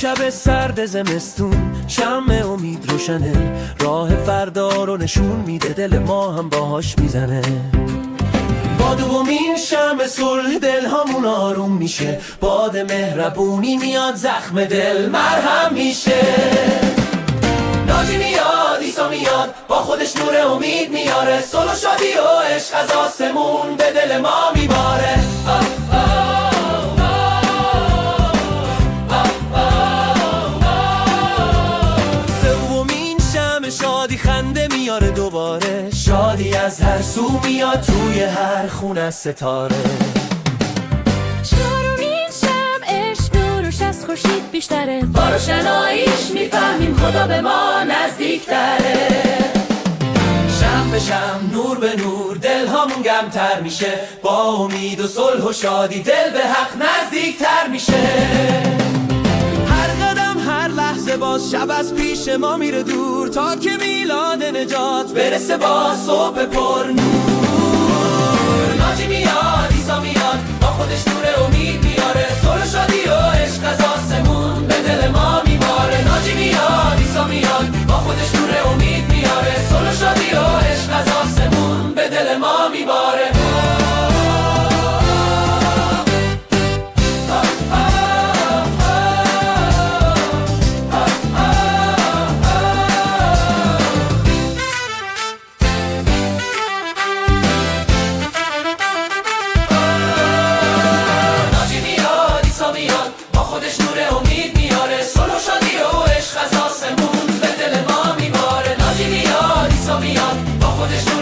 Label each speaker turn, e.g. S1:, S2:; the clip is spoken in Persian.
S1: شب سرد زمستون شمع امید روشنه، راه فردا رو نشون میده، دل ما هم باهاش میزنه. با دومین شمع صلح دل همون آروم میشه، باد مهربونی میاد زخم دل مرهم میشه. ناجی میاد، عیسی میاد، با خودش نور امید میاره، صلح و شادی و عشق از آسمون به دل ما میباره. سومین شمع شادی خنده میاره دوباره، شادی از هر سو میاد توی هر خونه ستاره.
S2: چهارمین شمع عشق نورش از خورشید بیشتره، با روشناییش میفهمیم خدا به ما نزدیکتره.
S1: شمع به شمع، نور به نور، دل همون گرمتر میشه، با امید و صلح و شادی دل به حق نزدیکتر میشه. هر قدم هر لحظه باز شب از پیش ما میره دور، تا که میلاد نجات برسه با صبح پر نور. ناجی میاد، عیسی میاد، با خودش نور امید میاره، صلح و شادی و عشق از آسمون به دل ما میباره. ناجی میاد، عیسی میاد، با خودش نور امید میاره، صلح و شادی و عشق از آسمون به دل ما میباره. خودش نور امید میاره، صلح و شادی و عشق از آسمون به دل ما میباره. ناجی میاد، عیسی میاد، با خودش نور